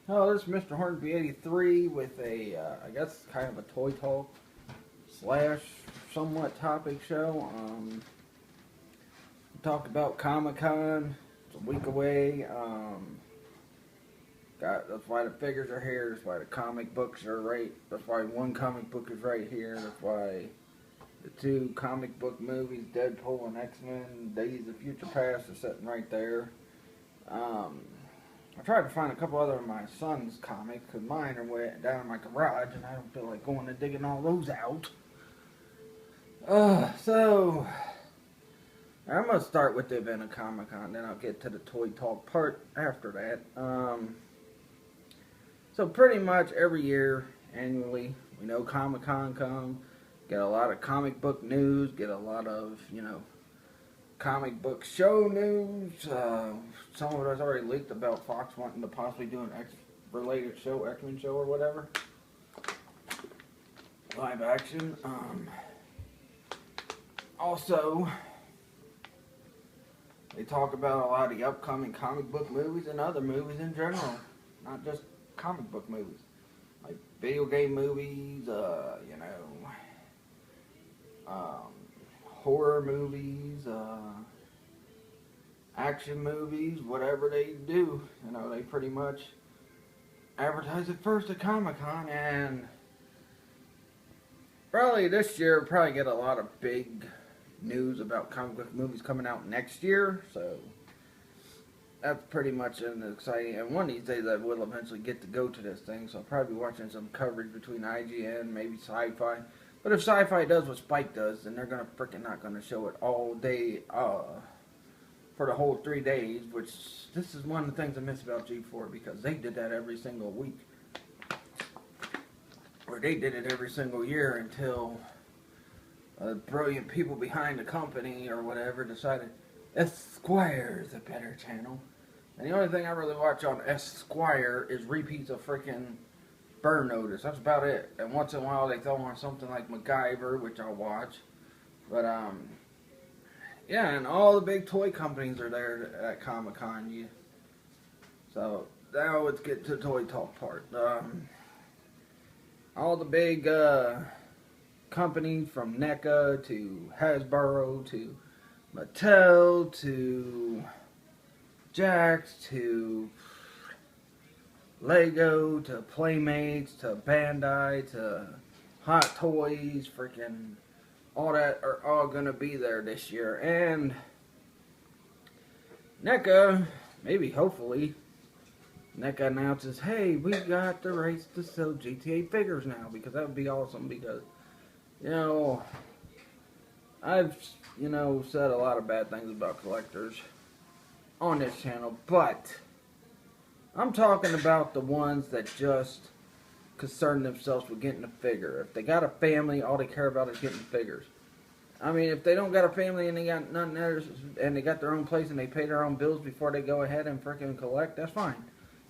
Hello, this is Mr. Hornsby 83 with a, I guess, kind of a toy talk slash somewhat topic show. We talked about Comic-Con. It's a week away. That's why the figures are here. That's why the comic books are right. That's why one comic book is right here. That's why the two comic book movies, Deadpool and X-Men, Days of Future Past, are sitting right there. I tried to find a couple other of my son's comics, because mine are way down in my garage, and I don't feel like going and digging all those out. So, I'm going to start with the event of Comic-Con, then I'll get to the toy talk part after that. So pretty much every year, annually, we know Comic-Con comes, get a lot of comic book news, get a lot of, comic book show news. Some of it has already leaked about Fox wanting to possibly do an X-related show, X-Men show or whatever. Live action. Also, they talk about a lot of the upcoming comic book movies and other movies in general. Not just comic book movies. Like video game movies, horror movies, action movies, whatever they do. They pretty much advertise it first at Comic-Con, and probably this year we'll probably get a lot of big news about comic book movies coming out next year, so that's pretty much an exciting, and one of these days I will eventually get to go to this thing, so I'll probably be watching some coverage between IGN, maybe Sci-Fi. But if Sci-Fi does what Spike does, then they're gonna freaking not gonna show it all day, for the whole 3 days. Which this is one of the things I miss about G4, because they did that every single week, or they did it every single year until brilliant people behind the company or whatever decided Esquire is a better channel. And the only thing I really watch on Esquire is repeats of freaking Burn Notice. That's about it. And once in a while they throw on something like MacGyver, which I'll watch. But yeah, and all the big toy companies are there at Comic-Con. So now let's get to the toy talk part. All the big companies, from NECA to Hasbro to Mattel to Jax to Lego to Playmates to Bandai to Hot Toys, freaking all that are all going to be there this year. And NECA, maybe, hopefully, NECA announces, hey, we got the rights to sell GTA figures now, because that would be awesome. Because, I've, said a lot of bad things about collectors on this channel, but I'm talking about the ones that just concern themselves with getting a figure. If they got a family, all they care about is getting figures. I mean, if they don't got a family and they got nothing else, and they got their own place and they pay their own bills before they go ahead and freaking collect, that's fine.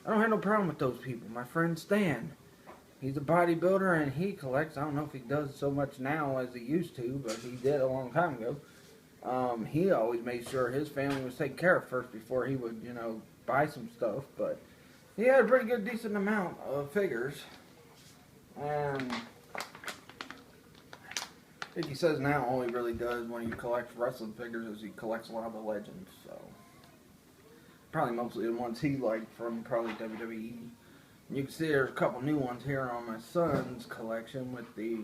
I don't have no problem with those people. My friend Stan, he's a bodybuilder and he collects. I don't know if he does so much now as he used to, but he did a long time ago. He always made sure his family was taken care of first before he would, buy some stuff. But he had a pretty good, decent amount of figures. And I think he says now all he really does when he collects wrestling figures is he collects a lot of the legends. So probably mostly the ones he liked from probably WWE. You can see there's a couple new ones here on my son's collection with the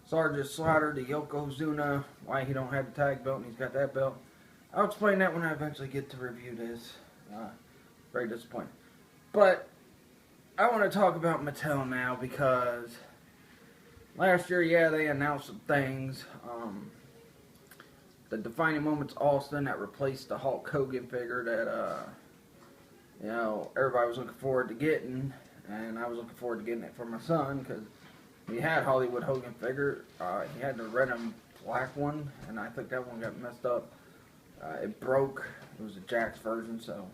Sergeant Slaughter, the Yokozuna, why he don't have the tag belt and he's got that belt. I'll explain that when I eventually get to review this. Very disappointing. But I want to talk about Mattel now, because last year, yeah, they announced some things. The Defining Moments Austin that replaced the Hulk Hogan figure that, everybody was looking forward to getting. And I was looking forward to getting it for my son, because he had Hollywood Hogan figure. He had the red and black one, and I think that one got messed up. It broke. It was a Jax version, so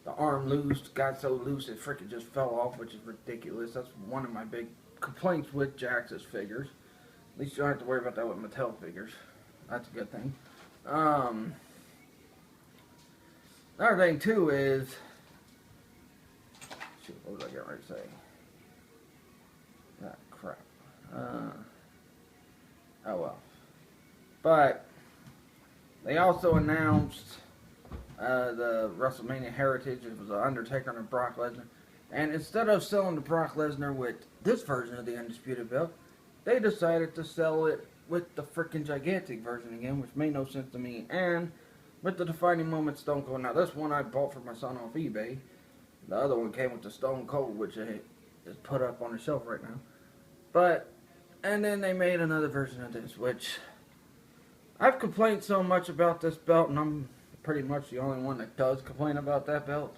the arm got so loose it freaking just fell off, which is ridiculous. That's one of my big complaints with Jax's figures. At least you don't have to worry about that with Mattel figures. That's a good thing. Another thing too is, shoot, what was I getting ready to say? Ah, crap. Oh well. But they also announced the WrestleMania Heritage. It was Undertaker and Brock Lesnar. And instead of selling the Brock Lesnar with this version of the Undisputed Belt, they decided to sell it with the freaking gigantic version again, which made no sense to me. And with the Defining Moment Stone Cold. Now, this one I bought for my son off eBay. The other one came with the Stone Cold, which is put up on the shelf right now. But, and then they made another version of this, which I've complained so much about this belt, and I'm pretty much the only one that does complain about that belt.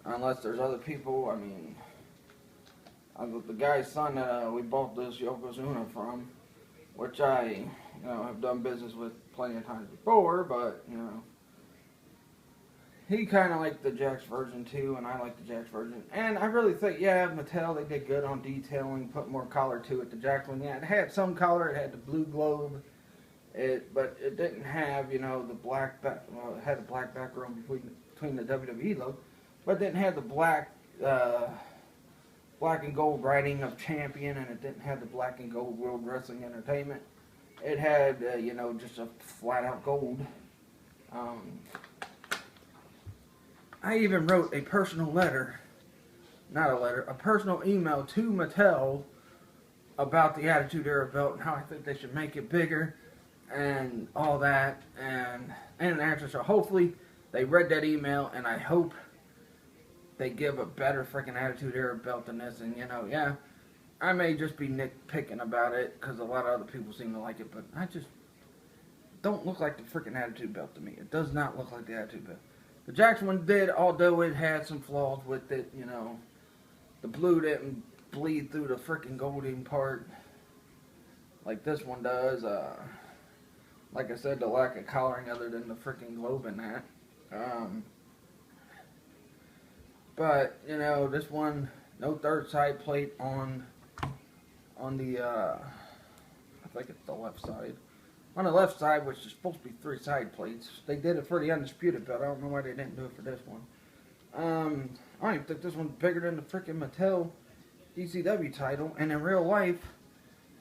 Unless there's other people. I mean, the guy's son that we bought this Yokozuna from, which I, have done business with plenty of times before, but, he kind of liked the Jakks version too, and I like the Jakks version. And I really think, Mattel, they did good on detailing, put more color to it. The Jakks one, it had some color, it had the blue globe, but it didn't have, the black back, well, it had the black background between the WWE logo, but it didn't have the black and gold writing of champion, and it didn't have the black and gold World Wrestling Entertainment. It had, just a flat out gold. I even wrote a personal letter, a personal email to Mattel about the Attitude Era belt and how I think they should make it bigger and all that, and an answer. So hopefully they read that email, and I hope they give a better freaking Attitude Era belt than this. And I may just be nitpicking about it because a lot of other people seem to like it, but I just don't look like the freaking Attitude belt to me. It does not look like the Attitude belt. The Jakks one did, although it had some flaws with it. The blue didn't bleed through the freaking golden part like this one does. Like I said, the lack of coloring other than the freaking globe in that. But, this one, no third side plate on the, I think it's the left side. On the left side, which is supposed to be 3 side plates. They did it for the Undisputed Belt. I don't know why they didn't do it for this one. I don't even think this one's bigger than the freaking Mattel ECW title. And in real life,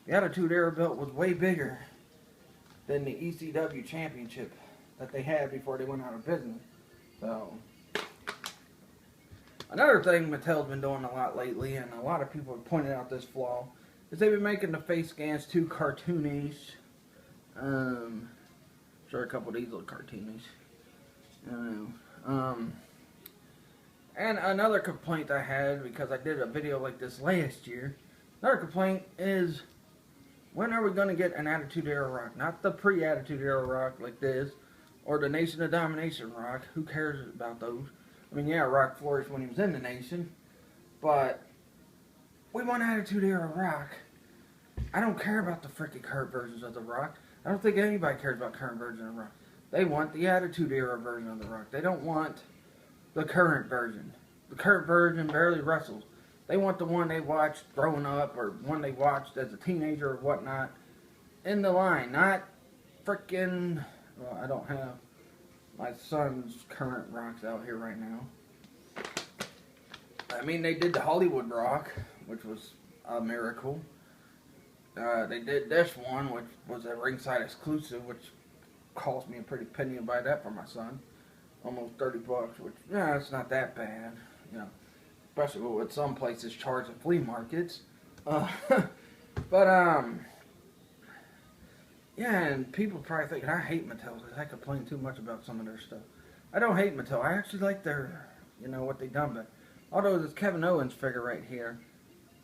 the Attitude Era belt was way bigger than the ECW championship that they had before they went out of business. So, another thing Mattel's been doing a lot lately, and a lot of people have pointed out this flaw, is they've been making the face scans too cartoonish. Sure, a couple of these look cartoonish. I don't know. And another complaint I had, because I did a video like this last year, another complaint is, when are we going to get an Attitude Era Rock? Not the pre-Attitude Era Rock like this, or the Nation of Domination Rock. Who cares about those? I mean, yeah, Rock flourished when he was in the Nation, but we want Attitude Era Rock. I don't care about the freaking current versions of the Rock. I don't think anybody cares about current version of the Rock. They want the Attitude Era version of the Rock. They don't want the current version. The current version barely wrestles. They want the one they watched growing up, or one they watched as a teenager or whatnot, in the line. Not freaking, well, I don't have my son's current Rocks out here right now. I mean, they did the Hollywood Rock, which was a miracle. They did this one, which was a ringside exclusive, which cost me a pretty penny to buy that for my son. Almost 30 bucks, which, it's not that bad, especially what some places charge at flea markets. And people probably think I hate Mattel because I complain too much about some of their stuff. I don't hate Mattel. I actually like their, what they done, but although this Kevin Owens figure right here,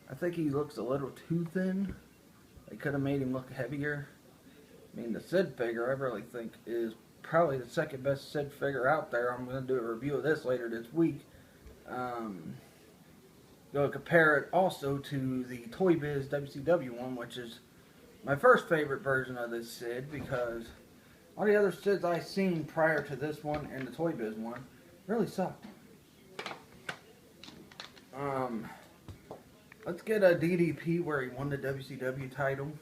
I think he looks a little too thin. They could have made him look heavier. I mean, the Sid figure, I really think, is probably the second best Sid figure out there. I'm going to do a review of this later this week. Go compare it also to the Toy Biz WCW one, which is my first favorite version of this Sid, because all the other Sids I've seen prior to this one and the Toy Biz one really sucked. Let's get a DDP where he won the WCW title.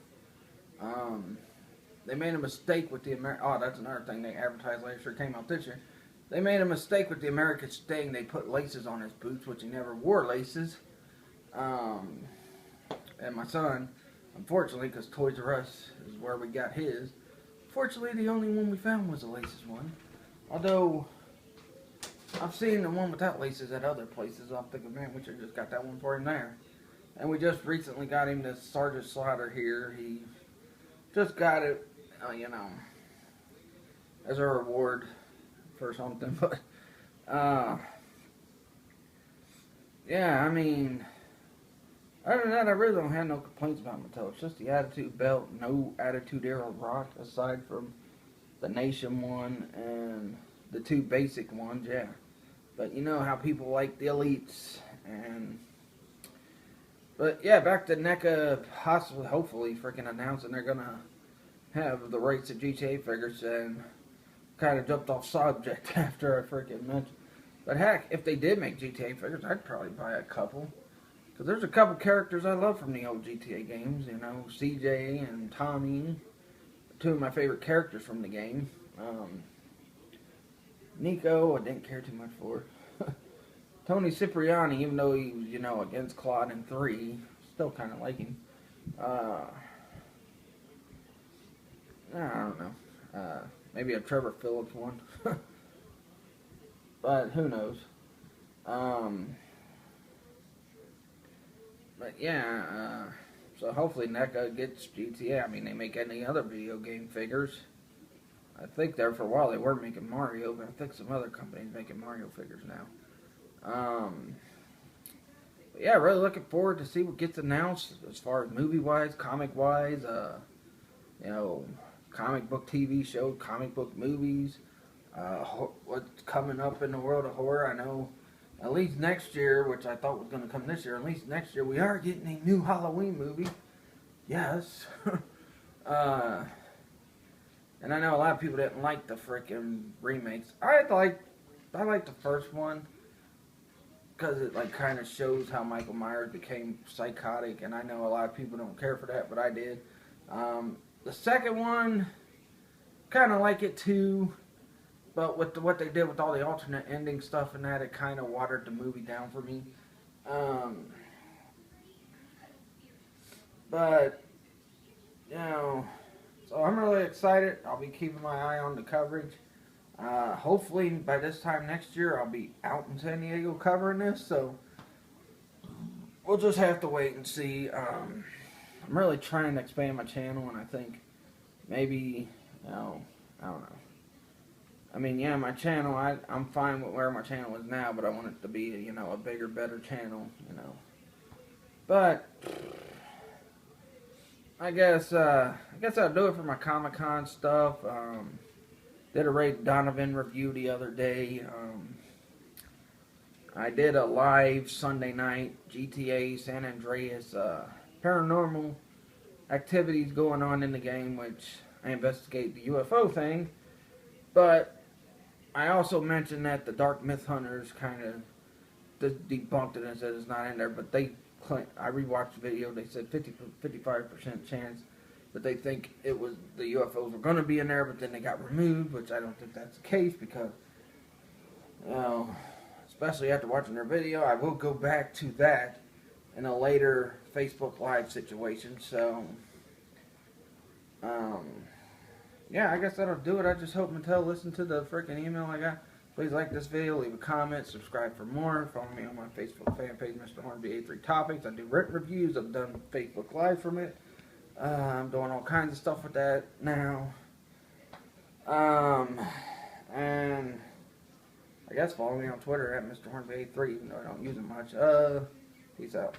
they made a mistake with the oh, that's another thing they advertised last year, came out this year. They made a mistake with the American Sting. They put laces on his boots, which he never wore laces. And my son, unfortunately, because Toys R Us is where we got his, fortunately the only one we found was a laces one. Although, I've seen the one without laces at other places. I'm thinking, man, we should have just got that one for him there. And we just recently got him this Sergeant Slaughter here. He just got it, you know, as a reward for something. But, yeah, I mean, other than that, I really don't have no complaints about Mattel. It's just the Attitude Belt, no Attitude Era Rock, aside from the Nation one and the two basic ones, yeah. But you know how people like the Elites, and... But yeah, back to NECA, possibly, hopefully, freaking announcing they're gonna have the rights to GTA figures, and kind of jumped off subject after I freaking mentioned. But heck, if they did make GTA figures, I'd probably buy a couple. Because there's a couple characters I love from the old GTA games, you know, CJ and Tommy, two of my favorite characters from the game. Nico, I didn't care too much for. Tony Cipriani, even though he was, you know, against Claude in 3, still kind of like him. I don't know. Maybe a Trevor Phillips one. But who knows. But yeah, so hopefully NECA gets GTA. I mean, they make any other video game figures. I think there for a while they were making Mario, but I think some other companies making Mario figures now. But yeah, really looking forward to see what gets announced as far as movie-wise, comic-wise, you know, comic book TV show, comic book movies, what's coming up in the world of horror. I know at least next year, which I thought was going to come this year, at least next year, we are getting a new Halloween movie. Yes. And I know a lot of people didn't like the freaking remakes. I liked the first one because it like kind of shows how Michael Myers became psychotic, and I know a lot of people don't care for that, but I did. The second one, kind of like it too. But with what they did with all the alternate ending stuff and that, it kind of watered the movie down for me. But, you know, so I'm really excited. I'll be keeping my eye on the coverage. Hopefully by this time next year I'll be out in San Diego covering this. So we'll just have to wait and see. I'm really trying to expand my channel, and I think maybe, you know, I don't know. I mean, yeah, my channel, I'm fine with where my channel is now, but I want it to be, you know, a bigger, better channel, you know. But I guess I'll do it for my Comic-Con stuff. Did a Ray Donovan review the other day. I did a live Sunday night GTA San Andreas paranormal activities going on in the game, which I investigate the UFO thing. But I also mentioned that the Dark Myth Hunters kind of debunked it and said it's not in there, but they claim, I rewatched the video, they said 55% chance that they think it was the UFOs were going to be in there, but then they got removed, which I don't think that's the case because, you know, especially after watching their video, I will go back to that in a later Facebook Live situation, so, yeah, I guess that'll do it. I just hope Mattel listened to the freaking email I got. Please like this video, leave a comment, subscribe for more. Follow me on my Facebook fan page, Mr. Hornby 83 Topics. I do written reviews. I've done Facebook Live from it. I'm doing all kinds of stuff with that now. And I guess follow me on Twitter at Mr. Hornby 83, even though I don't use it much. Peace out.